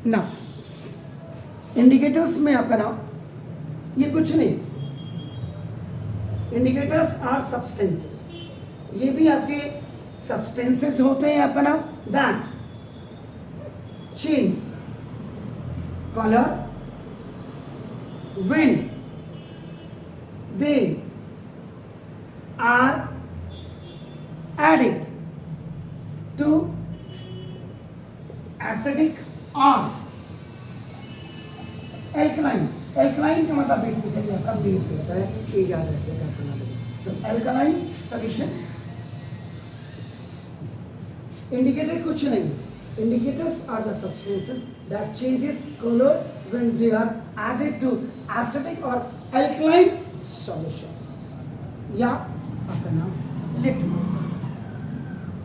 ना इंडिकेटर्स में आपका नाम ये कुछ नहीं, इंडिकेटर्स आर सब्सटेंसेस, ये भी आपके सब्सटेंसेस होते हैं आपका नाम that change colour when they are added to acidic or alkaline. alkaline का मतलब बेसिकली आपका बेस होता है, ये याद रखिएगा अपना। तो alkaline solution, indicator कुछ नहीं, indicators are the substances that changes color when they are added to acidic or alkaline solutions. या आपका नाम लिटमस,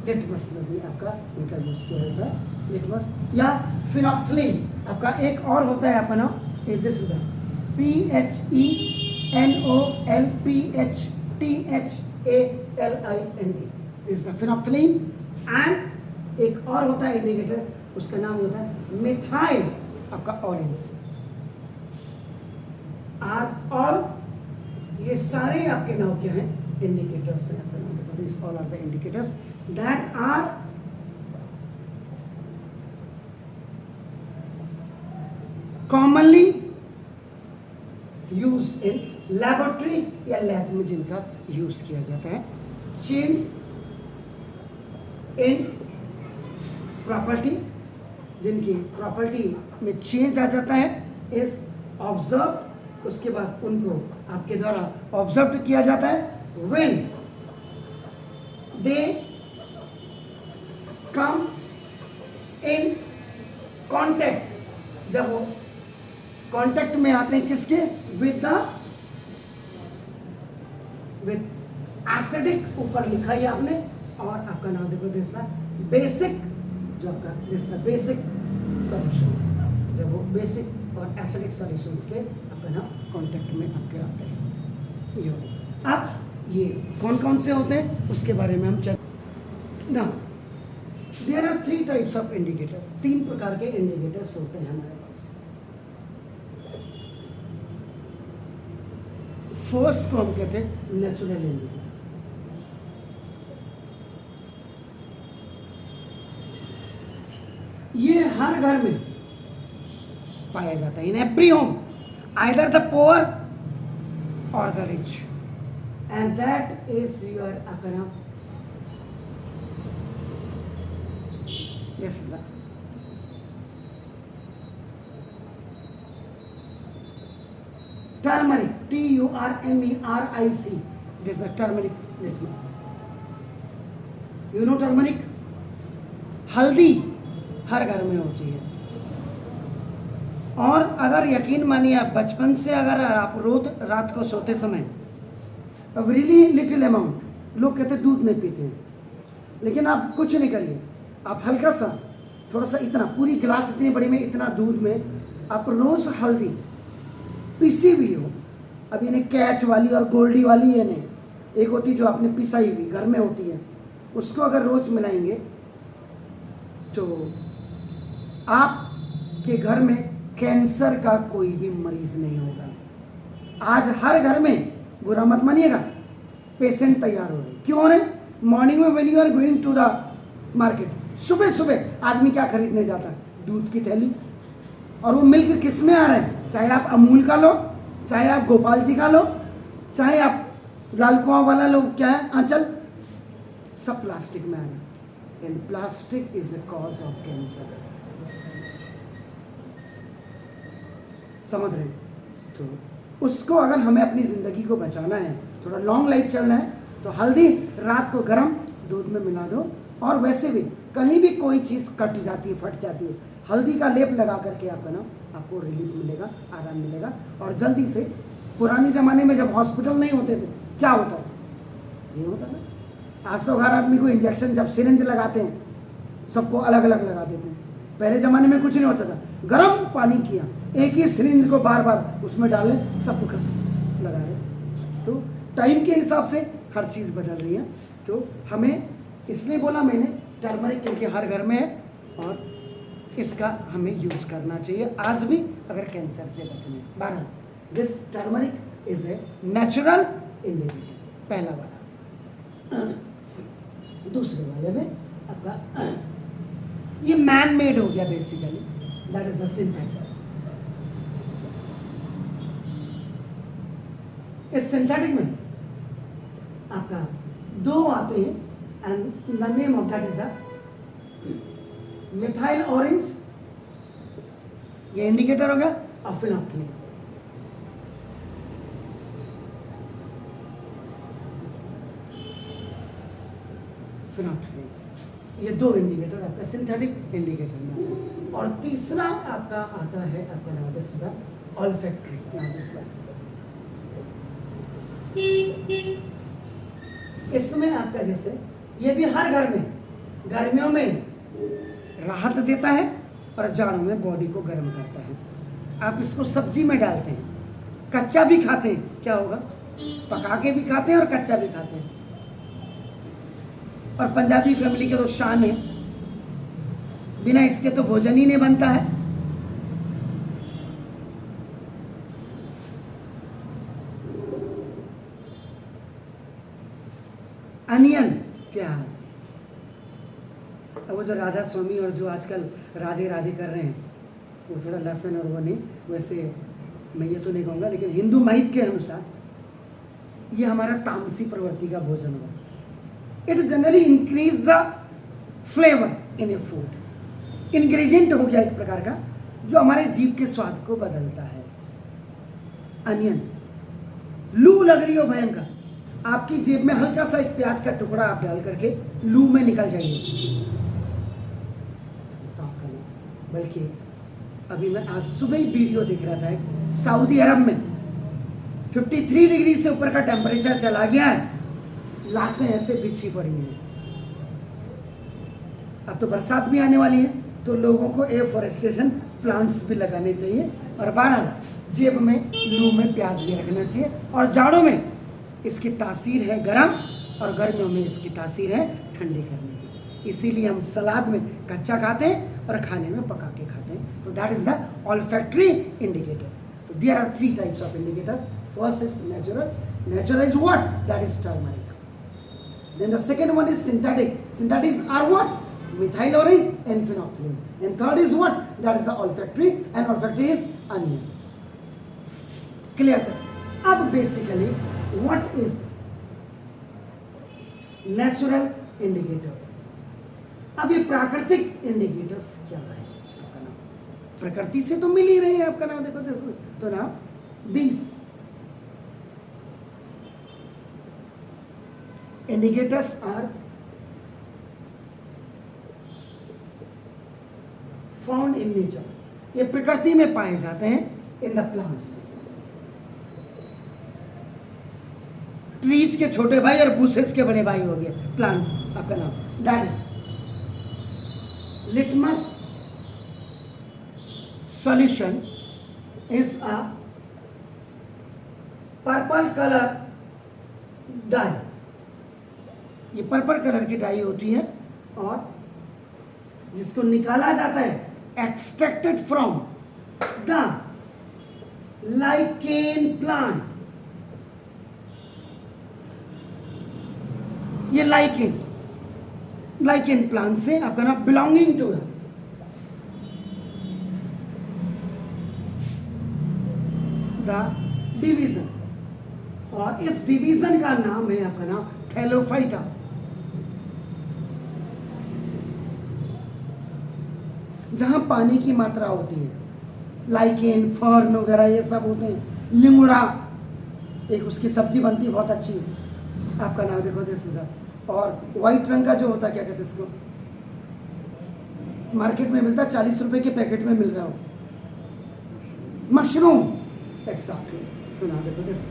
लिटमस में भी आपका इनका यूज किया जाता है, लिटमस या फिनोप्थलीन। आपका एक और होता है आपका नाम this is PHENOLPHTHALINE is the phenolphthalein. And एक और होता है इंडिकेटर, उसका नाम होता है मिथाइल आपका ऑरेंज। आर ऑल ये सारे आपके नाम क्या हैं, इंडिकेटर्स हैं आपके नाम। This all are the indicators that are commonly used in laboratory या लैब में जिनका यूज किया जाता है। चेंज इन प्रॉपर्टी, जिनकी प्रॉपर्टी में चेंज आ जाता है, इज ऑब्जर्व, उसके बाद उनको आपके द्वारा ऑब्जर्व किया जाता है। When they come in contact, जब वो कॉन्टेक्ट में आते हैं किसके, विद एसिडिक, ऊपर लिखा ही आपने, और आपका नाम देखो दिस बेसिक, जो आपका दिस बेसिक सॉल्यूशंस, जब वो बेसिक और एसिडिक सॉल्यूशंस के आपका नाम कांटेक्ट में आपके आते हैं। ये अब ये कौन कौन से होते हैं उसके बारे में हम ना, there are 3 types of indicators, 3 प्रकार के इंडिकेटर्स होते हैं हमारे पास। फर्स्ट को हम कहते हैं नेचुरल इंडिकेटर। ये हर घर में पाया जाता है, in every home, either the poor or the rich, and that is your अकना, this is the turmeric, TURMERIC, this is turmeric litmus. You know turmeric, हल्दी हर घर में होती है। और अगर यकीन मानिए आप बचपन से अगर आप रोज रात को सोते समय रियली लिटिल अमाउंट, लोग कहते दूध नहीं पीते हैं, लेकिन आप कुछ नहीं करिए, आप हल्का सा थोड़ा सा इतना, पूरी गिलास इतनी बड़ी में इतना दूध में आप रोज हल्दी पिसी हुई हो, अब इन्हें कैच वाली और गोल्डी वाली है नहीं, एक होती जो आपने पिसाई हुई घर में होती है, उसको अगर रोज मिलाएंगे तो आपके घर में कैंसर का कोई भी मरीज नहीं होगा। आज हर घर में, बुरा मत मानिएगा, पेशेंट तैयार हो रहे। क्यों हो रहे? मॉर्निंग में when you are going to the market, सुबह सुबह आदमी क्या खरीदने जाता है? दूध की थैली। और वो मिल्क किस में आ रहा है? चाहे आप अमूल का लो, चाहे आप गोपाल जी का लो, चाहे आप लाल कुआं वाला लो, क्या है आंचल, सब प्लास्टिक में आ रहा है। And plastic is a cause of cancer. समझ रहे? तो उसको अगर हमें अपनी ज़िंदगी को बचाना है, थोड़ा लॉन्ग लाइफ चलना है, तो हल्दी रात को गर्म दूध में मिला दो। और वैसे भी कहीं भी कोई चीज़ कट जाती है, फट जाती है, हल्दी का लेप लगा करके आपका ना आपको रिलीफ मिलेगा, आराम मिलेगा। और जल्दी से, पुराने ज़माने में जब हॉस्पिटल नहीं होते थे क्या होता था? ये होता था। आज तो हर आदमी को इंजेक्शन, जब सिरिंज लगाते हैं सबको अलग अलग लगा देते हैं। पहले ज़माने में कुछ नहीं होता था, गर्म पानी किया, एक ही सिरिंज को बार बार उसमें डालें, सबको घस लगा रहे। तो टाइम के हिसाब से हर चीज़ बदल रही है। तो हमें इसलिए बोला मैंने टर्मरिक, क्योंकि हर घर में है और इसका हमें यूज करना चाहिए आज भी अगर कैंसर से बचने। 12 this turmeric is a natural indicator, पहला वाला। दूसरे वाले में आपका ये मैन मेड हो गया basically, that is the synthetic. इस सिंथेटिक में आपका दो आते हैं and the name of that is the methyl orange, ये इंडिकेटर हो गया, और फिनोक्सिलिन। फिनोक्सिलिन, ये दो इंडिकेटर आपका सिंथेटिक इंडिकेटर में। और तीसरा आपका आता है आपका नाम है ऑल्फैक्टरी। इसमें आपका जैसे ये भी हर घर में गर्मियों में राहत देता है और जाड़ों में बॉडी को गर्म करता है। आप इसको सब्जी में डालते हैं, कच्चा भी खाते हैं, क्या होगा, पका के भी खाते हैं और कच्चा भी खाते हैं। और पंजाबी फैमिली के तो शान है, बिना इसके तो भोजन ही नहीं बनता है। अनियन, प्याज। अब वो जो राधा स्वामी और जो आजकल राधे राधे कर रहे हैं, वो थोड़ा लहसुन और वो नहीं, वैसे मैं ये तो नहीं कहूँगा, लेकिन हिंदू महित के अनुसार ये हमारा तामसी प्रवृत्ति का भोजन हुआ। It generally increase the flavour in A food. Ingredient हो गया एक प्रकार का जो हमारे जीभ के स्वाद को बदलता है। अनियन, लू लग रही हो भयंकर, आपकी जेब में हल्का सा एक प्याज का टुकड़ा आप डाल करके लू में निकल जाइए। बल्कि अभी मैं आज सुबह ही वीडियो देख रहा था, सऊदी अरब में 53 डिग्री से ऊपर का टेम्परेचर चला गया है, लाशें ऐसे बिछी पड़ी हैं। अब तो बरसात भी आने वाली है, तो लोगों को एफॉरेस्टेशन प्लांट्स भी लगाने चाहिए। और 12 जेब में लू में प्याज भी रखना चाहिए। और जाड़ों में इसकी तासीर है गर्म, और गर्मियों में इसकी तासीर है ठंडी करने की। इसीलिए हम सलाद में कच्चा खाते हैं और खाने में पका के खाते हैं। तो that is the olfactory indicator. तो there are 3 types of indicators. First is natural, natural is what, that is turmeric. Then the second one is synthetic, synthetics are what, methyl orange and phenolphthalein. And third is what, that is the olfactory, and olfactory is onion. Clear sir? अब basically what is natural indicators? अब ये प्राकृतिक indicators क्या है? आपका नाम प्रकृति से तो मिल ही रहे हैं, आपका नाम देखो तो नाम 20 indicators are found in nature, ये प्रकृति में पाए जाते हैं इन द प्लांट्स। ट्रीज के छोटे भाई और बुशेस के बड़े भाई हो गए प्लांट्स, आपका नाम that is litmus solution is a purple colour dye. ये पर्पल कलर की डाई होती है और जिसको निकाला जाता है extracted from the lichen plant। ये lichen plant से आपका नाम belonging to the division, और इस डिवीजन का नाम है आपका नाम थैलोफाइटा। जहाँ पानी की मात्रा होती है, लाइकेन, फर्न वगैरह ये सब होते हैं। लिंगड़ा, एक उसकी सब्जी बनती है बहुत अच्छी, आपका नाम देखो देसी सा। और वाइट रंग का जो होता है, क्या कहते हैं इसको, मार्केट में मिलता है, 40 रुपए के पैकेट में मिल रहा हो, मशरूम। एक्सैक्टली, तो नाम देखो देसी।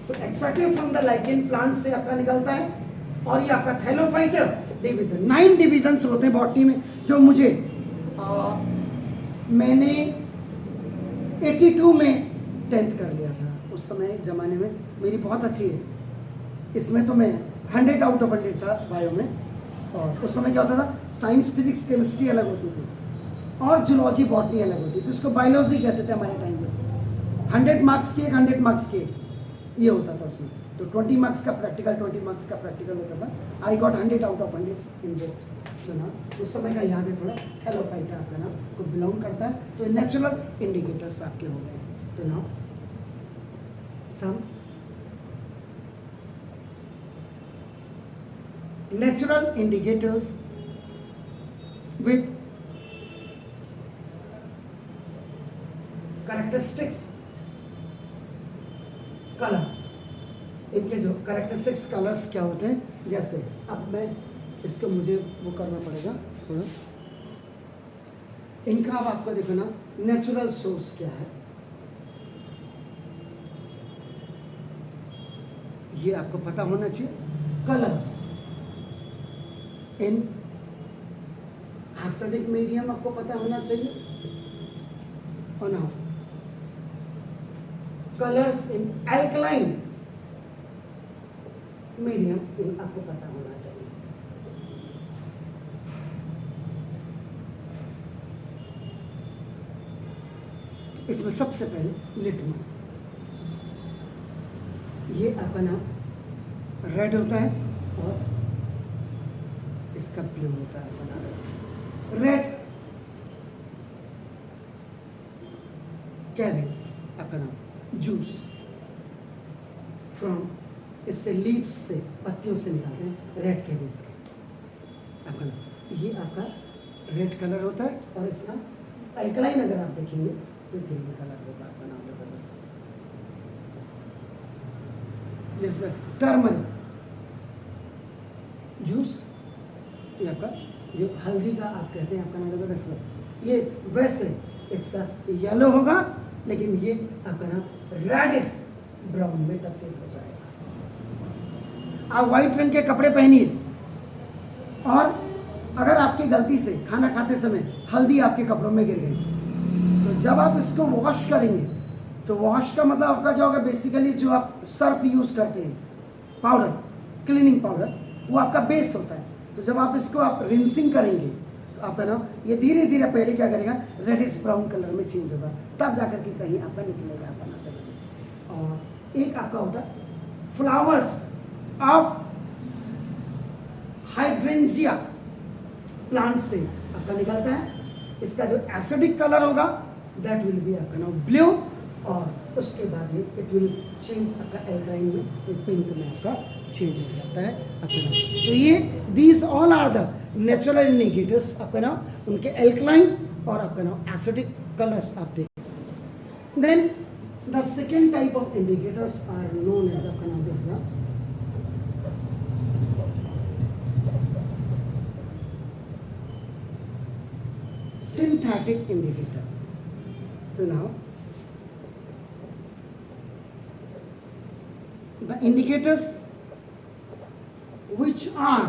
तो extracted from the lichen plant से आपका निकलता है। और ये आपका थैलोफाइटा डिवीजन, 9 डिविजन्स होते हैं बॉटनी में, जो मुझे मैंने 82 में 10th कर लिया था। उस समय ज़माने में मेरी बहुत अच्छी है, इसमें तो मैं 100 आउट ऑफ 100 था बायो में। और उस समय क्या होता था, साइंस फिजिक्स केमिस्ट्री अलग होती थी और जूलॉजी बॉटनी अलग होती है, तो उसको बायोलॉजी कहते थे हमारे टाइम में। 100 मार्क्स के 100 मार्क्स के ये होता था उसमें, तो 20 मार्क्स का प्रैक्टिकल 20 मार्क्स का प्रैक्टिकल होता था। I got 100 out of 100 in both. तो ना उस समय का याद है थोड़ा, थैलोफाइटा आपका ना को बिलोंग करता है, तो नेचुरल इंडिकेटर्स आपके हो गए। तो ना सम natural indicators with characteristics colors। इनके जो characteristics colors क्या होते हैं, जैसे अब मैं इसको मुझे वो करना पड़ेगा थोड़ा, इनका अब आपको देखो ना नेचुरल सोर्स क्या है, ये आपको पता होना चाहिए। कलर्स इन एसिडिक मीडियम आपको पता होना चाहिए, और now colours in alkaline medium in आपको पता होना चाहिए। इसमें सबसे पहले लिटमस, ये आपका नाम रेड होता है और इसका ब्लू होता है बना रेड कैबिज आपका नाम जूस फ्रॉम, इससे लीव्स से पत्तियों से निकालते हैं रेड कैबिज के आपका नाम, ये आपका रेड कलर होता है। और इसका अल्कलाइन अगर आप देखेंगे तो ग्रीन कलर होगा आपका नाम जबरदस्त, जैसे टर्मन जूस, ये आपका जो हल्दी का आप कहते हैं आपका नाम जबरदस्त, ये वैसे इसका येलो होगा, लेकिन ये आपका नाम रेडिश ब्राउन में तब्दील हो जाएगा। आप व्हाइट रंग के कपड़े पहनिए और अगर आपकी गलती से खाना खाते समय हल्दी आपके कपड़ों में गिर गई, तो जब आप इसको वॉश करेंगे, तो वॉश का मतलब आपका क्या होगा, बेसिकली जो आप सर्फ यूज़ करते हैं पाउडर, क्लीनिंग पाउडर, वो आपका बेस होता है। तो जब आप इसको आप रिंसिंग करेंगे तो आपका ना ये धीरे धीरे पहले क्या करेगा, रेडिश ब्राउन कलर में चेंज होगा, तब जाकर के कहीं आपका निकलेगा आपका ना। और एक आपका होता है फ्लावर्स ऑफ हाइड्रेंजिया प्लांट से आपका निकलता है, इसका जो एसिडिक कलर होगा दैट विल बी आपका नाम ब्लू, और उसके बाद में इट विल चेंज आपका एल्काइन में पिंक में आपका चेंज हो जाता है आपका नाम। तो ये these all are the natural indicators आपका नाम, उनके एल्कलाइन और आपका नाम एसिडिक कलर्स आप देखें। Then the second type of indicators are known as आपका नाम this synthetic indicators। So now the indicators which are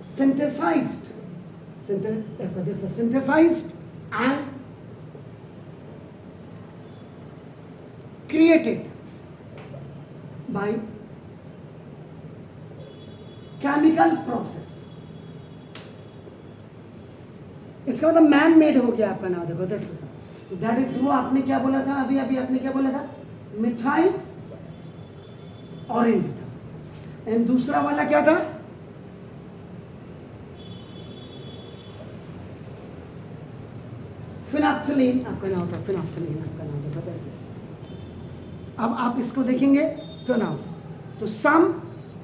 synthesized and created by chemical process। इसका मतलब मैन मेड हो गया आपका नाम, देखो दैट इज, वो आपने क्या बोला था अभी अभी आपने क्या बोला था, मिथाइल ऑरेंज था, एंड दूसरा वाला क्या था, फिनाप्थलीन आपका नाम था, फिनाप्थलीन आपका नाम था, देखो अब आप इसको देखेंगे तो नाम, तो सम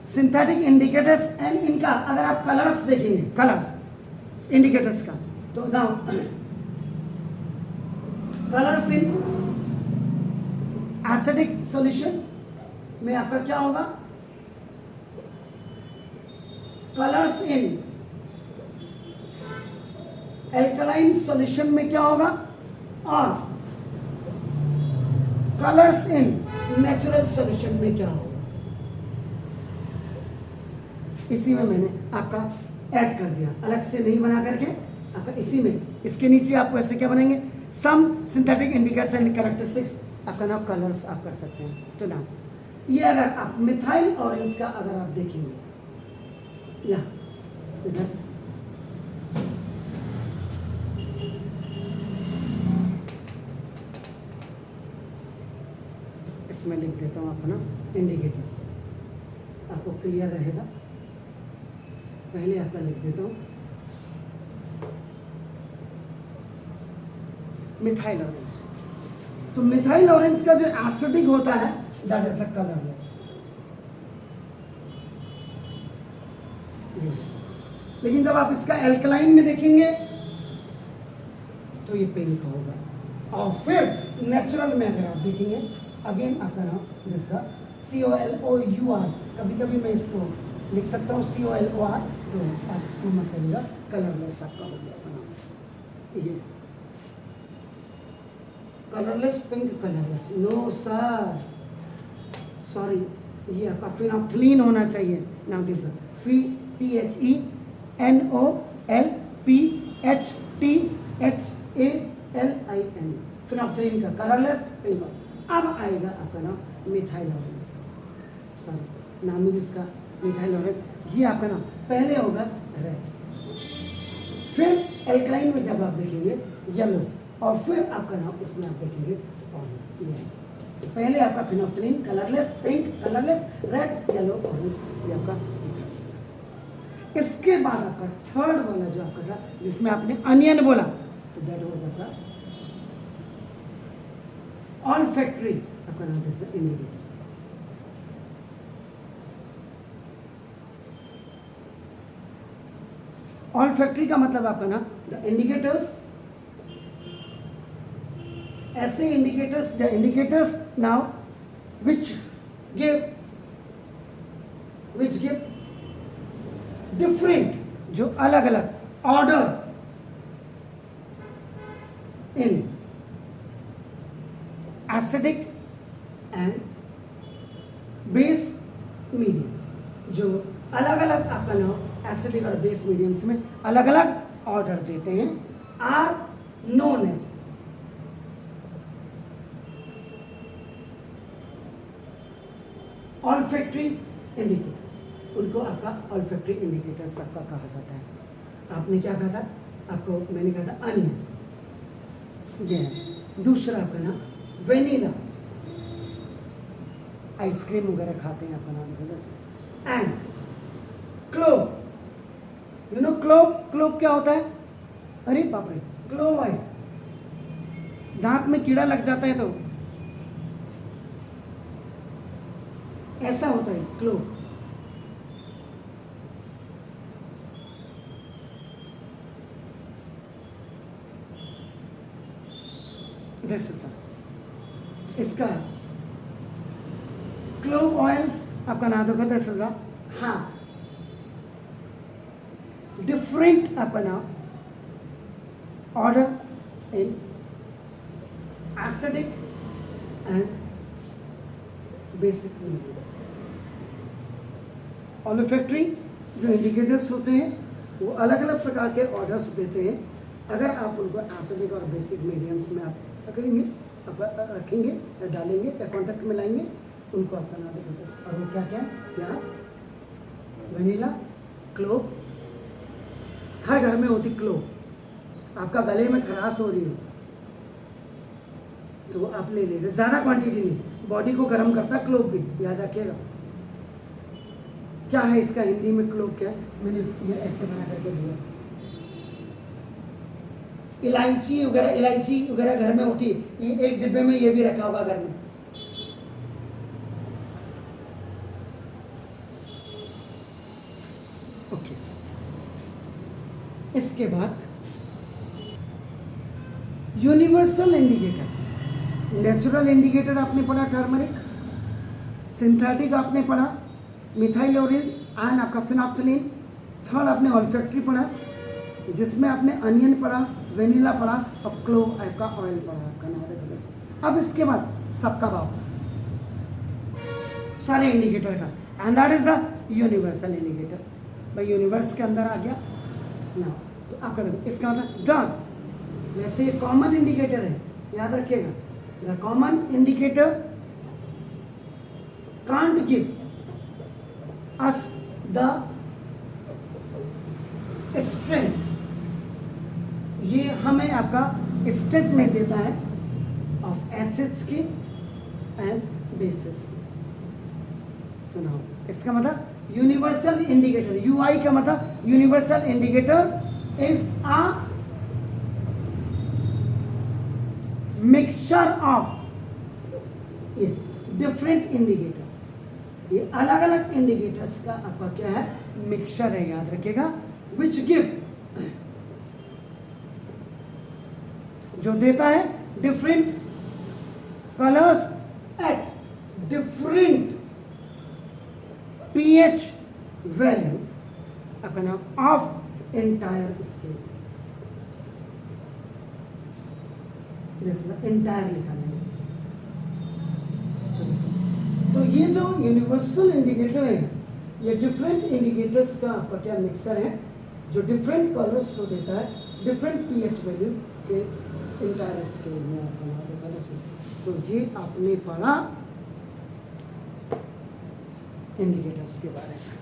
सिंथेटिक इंडिकेटर्स एंड इनका अगर आप कलर्स देखेंगे, कलर्स इंडिकेटर्स का, तो now colours in acidic solution में आपका क्या होगा, कलर्स इन एल्कलाइन सॉल्यूशन में क्या होगा, और कलर्स इन नेचुरल सॉल्यूशन में क्या होगा। इसी में मैंने आपका ऐड कर दिया, अलग से नहीं बना करके आपका इसी में, इसके नीचे आप ऐसे क्या बनाएंगे, सम सिंथेटिक इंडिकेटर्स एंड कैरेक्टरिस्टिक्स आपका नाम कलर्स आप कर सकते हैं। तो नाम ये अगर आप मिथाइल ऑरेंज का अगर आप देखेंगे या इधर इसमें लिख देता हूँ अपना इंडिकेटर्स, आपको क्लियर रहेगा। पहले आपका लिख देता हूँ मिथाइल ऑरेंज। तो मिथाइल ऑरेंज का जो एसिडिक होता है दैट इज अ कलरलेस। लेकिन जब आप इसका एल्कलाइन में देखेंगे तो ये पिंक होगा। और फिर नेचुरल में अगर आप देखेंगे अगेन आपका नाम जिसका COLOUR, कभी कभी मैं इसको लिख सकता हूँ COLOR, तो आपको मत करिएगा, कलरलेस आपका हो गया अपना ये colourless pink colourless. No sir, sorry, ये आपका फिनोप्थलीन होना चाहिए। नाउ दिस PHENOLPHTHALIN, फिनोप्थलीन का कलरलेस पिंक। अब आएगा आपका नाम मिथाइल ऑरेंज, सॉरी नाम ही जिसका मिथाइल ऑरेंज, ये आपका नाम पहले होगा रेड, फिर एल्कलाइन में जब आप देखेंगे येलो, और फिर आपका नाम इसमें आप देखेंगे ऑरेंज। ये तो पहले आपका phenolphthalein colourless pink, colourless red, yellow, orange, ये आपका। इसके बाद आपका थर्ड वाला जो आपका था जिसमें आपने अनियन बोला, तो दैट वाज आपका ऑल्फैक्टरी, आपका नाम कैसे इंडिकेटर। ऑल्फैक्टरी का मतलब आपका ना द इंडिकेटर्स, ऐसे indicators, the indicators now which give different, जो अलग अलग order in acidic and base medium, जो अलग अलग आपका नाम एसिडिक और बेस मीडियम्स में अलग अलग ऑर्डर देते हैं, are known as olfactory indicators. उनको आपका ऑल्फैक्टरी इंडिकेटर्स आपका कहा जाता है। आपने क्या कहा था, आपको मैंने कहा था अनियन, ये है। दूसरा आपका नाम वेनिला, आइसक्रीम वगैरह खाते हैं आपका नाम, and clove, you know clove, clove क्या होता है, अरे बाप रे, क्लोव है, दांत में कीड़ा लग जाता है तो ऐसा होता है क्लोव। इसका क्लोव ऑयल आपका नाम होगा 10,000। हाँ, डिफरेंट आपका नाम order in acidic and basic medium. Olfactory जो इंडिकेटर्स होते हैं वो अलग अलग प्रकार के ऑर्डर्स देते हैं। अगर आप उनको एसिडिक और बेसिक मीडियम्स में आप करेंगे, आप रखेंगे या डालेंगे या कॉन्टेक्ट में लाएंगे, उनको आपका नाम देगा। और वो क्या क्या, प्याज, वनीला, क्लोव, हर घर में होती क्लोव। आपका गले में खराश हो रही हो तो आप ले लीजिए, ज़्यादा क्वांटिटी नहीं, बॉडी को गर्म करता क्लोव भी, याद रखिएगा। क्या है इसका हिंदी में क्लोव, क्या मैंने ये ऐसे बना करके दिया। इलायची वगैरह घर में होती है, ये एक डिब्बे में ये भी रखा होगा घर में। ओके, इसके बाद यूनिवर्सल इंडिकेटर, नेचुरल इंडिकेटर आपने पढ़ा टर्मरिक, सिंथेटिक आपने पढ़ा मिथाइल ऑरेंज एंड आपका फिनोप्थलीन, थर्ड आपने ऑल्फैक्टरी पढ़ा जिसमें आपने अनियन पढ़ा, वेनिला पढ़ा और क्लोव आपका ऑयल पढ़ा आपका नाम। अब इसके बाद सबका बाप सारे इंडिकेटर का, and that is the universal indicator. भाई यूनिवर्स के अंदर आ गया ना, तो आपका देखो इसका मतलब द, वैसे कॉमन इंडिकेटर है, याद रखिएगा। The common indicator can't give us the strength, ये हमें आपका स्ट्रेंथ में देता है ऑफ एसिड्स की एंड बेसिस। तो नाउ इसका मतलब यूनिवर्सल इंडिकेटर, यूआई का मतलब universal indicator is a mixture of different indicators. ये अलग अलग इंडिकेटर्स का आपका क्या है, मिक्सचर है, याद रखिएगा। विच गिव, जो देता है different colours at different pH value आपका नाम ऑफ एंटायर स्केल। एंटायर लिखा नहीं। तो ये जो यूनिवर्सल इंडिकेटर है, ये डिफरेंट इंडिकेटर्स का आपका क्या मिक्सर है, जो डिफरेंट कलर्स को देता है डिफरेंट pH वैल्यू के एंटायर स्केल में आपका नाम देखा। तो ये आपने पढ़ा इंडिकेटर्स के बारे में।